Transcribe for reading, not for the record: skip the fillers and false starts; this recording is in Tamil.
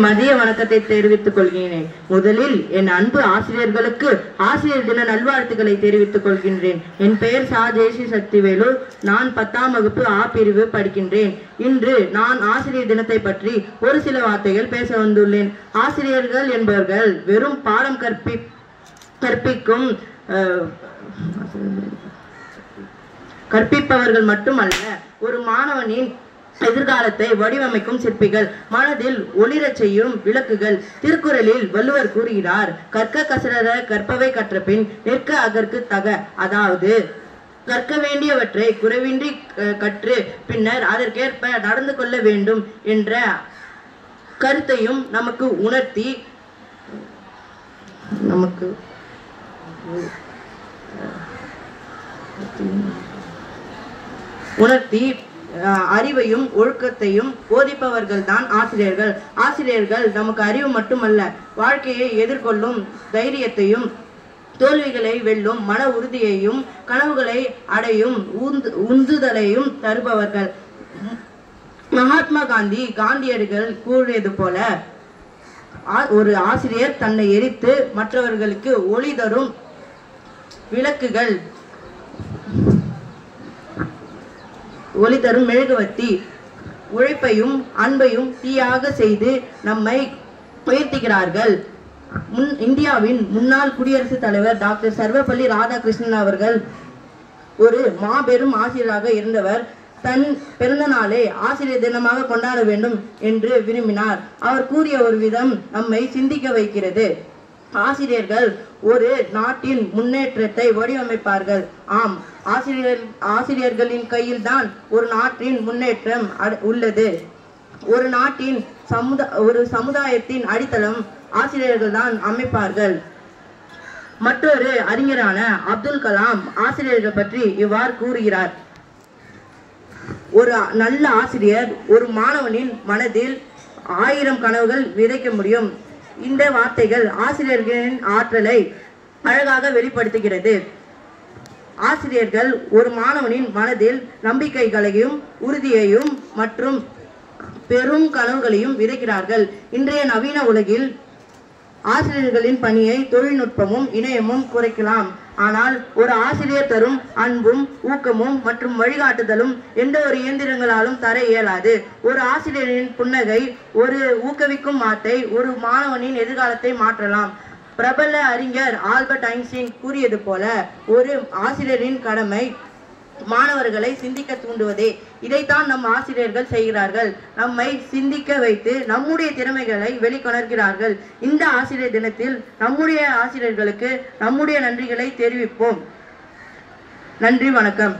மதிய வணக்கத்தை தெரிவித்துக் கொள்கிறேன். முதலில் என் அன்பு ஆசிரியர்களுக்கு ஆசிரியர் தின நல்வாழ்த்துக்களை தெரிவித்துக் கொள்கின்றேன். என் பெயர் சா ஜெயஸ்ரீ சக்திவேலு. நான் 10ஆம் வகுப்பு ஆ பிரிவு படிக்கின்றேன். இன்று நான் ஆசிரியர் தினத்தை பற்றி ஒரு சில வார்த்தைகள் பேச வந்துள்ளேன். ஆசிரியர்கள் என்பவர்கள் வெறும் பாடம் கற்பிப்பவர்கள் மட்டுமல்ல, ஒரு மாணவனின் எதிர்காலத்தை வடிவமைக்கும் சிற்பிகள், மனதில் ஒளிரச் செய்யும் விளக்குகள். திருக்குறளில் வள்ளுவர் கூறுகிறார், கற்க கசடற கற்பவை கற்றபின் நிற்க அதற்கு தக. அதாவது கற்க வேண்டியவற்றை குறைவின்றி கற்று பின்னர் அதற்கேற்ப நடந்து கொள்ள வேண்டும் என்ற கருத்தையும் நமக்கு உணர்த்தி அறிவையும் ஒழுக்கத்தையும் போதிப்பவர்கள் தான் ஆசிரியர்கள். ஆசிரியர்கள் நமக்கு அறிவு மட்டுமல்ல, வாழ்க்கையை எதிர்கொள்ளும் தைரியத்தையும், தோல்விகளை வெல்லும் மன உறுதியையும், கனவுகளை அடையும் உந்துதலையும் தருபவர்கள். மகாத்மா காந்தியடிகள் கூறியது போல, ஒரு ஆசிரியர் தன்னை எரித்து மற்றவர்களுக்கு ஒளி தரும் விளக்குகள், ஒளி தரும் மெழுகுவர்த்தி. உழைப்பையும் அன்பையும் தீயாக செய்து நம்மை உயர்த்துகிறார்கள். இந்தியாவின் முன்னாள் குடியரசுத் தலைவர் டாக்டர் சர்வப்பள்ளி ராதாகிருஷ்ணன் அவர்கள் ஒரு மாபெரும் ஆசிரியராக இருந்தவர். தன் பிறந்த நாளை ஆசிரியர் தினமாக கொண்டாட வேண்டும் என்று விரும்பினார். அவர் கூறிய ஒரு விதம் நம்மை சிந்திக்க வைக்கிறது. ஆசிரியர்கள் ஒரு நாட்டின் முன்னேற்றத்தை வடிவமைப்பார்கள். ஆம், ஆசிரியர்களின் கையில் தான் ஒரு நாட்டின் முன்னேற்றம் உள்ளது. ஒரு சமுதாயத்தின் அடித்தளம் ஆசிரியர்கள் தான் அமைப்பார்கள். மற்றொரு அறிஞரான அப்துல் கலாம் ஆசிரியர்கள் பற்றி இவ்வாறு கூறுகிறார், ஒரு நல்ல ஆசிரியர் ஒரு மாணவனின் மனதில் 1000 கனவுகள் விதைக்க முடியும். இந்த வார்த்தைகள் ஆசிரியர்களின் ஆற்றலை அழகாக வெளிப்படுத்துகிறது. ஆசிரியர்கள் ஒரு மாணவனின் மனதில் நம்பிக்கைகளையும் உறுதியையும் மற்றும் பெரும் கனவுகளையும் விதைக்கிறார்கள். இன்றைய நவீன உலகில் ஆசிரியர்களின் பணியை தொழில்நுட்பமும் இணையமும் குறைக்கலாம். ஆனால் ஒரு ஆசிரியர் தரும் அன்பும் ஊக்கமும் மற்றும் வழிகாட்டுதலும் எந்த ஒரு இயந்திரங்களாலும் தர இயலாது. ஒரு ஆசிரியரின் புன்னகை, ஒரு ஊக்குவிக்கும் வார்த்தை ஒரு மாணவனின் எதிர்காலத்தை மாற்றலாம். பிரபல அறிஞர் ஆல்பர்ட் ஐன்ஸ்டீன் கூறியது போல, ஒரு ஆசிரியரின் கடமை மாணவர்களை சிந்திக்க தூண்டுவதே. இதைத்தான் நம் ஆசிரியர்கள் செய்கிறார்கள். நம்மை சிந்திக்க வைத்து நம்முடைய திறமைகளை வெளிக்கொணர்கிறார்கள். இந்த ஆசிரியர் தினத்தில் நம்முடைய ஆசிரியர்களுக்கு நம்முடைய நன்றிகளை தெரிவிப்போம். நன்றி, வணக்கம்.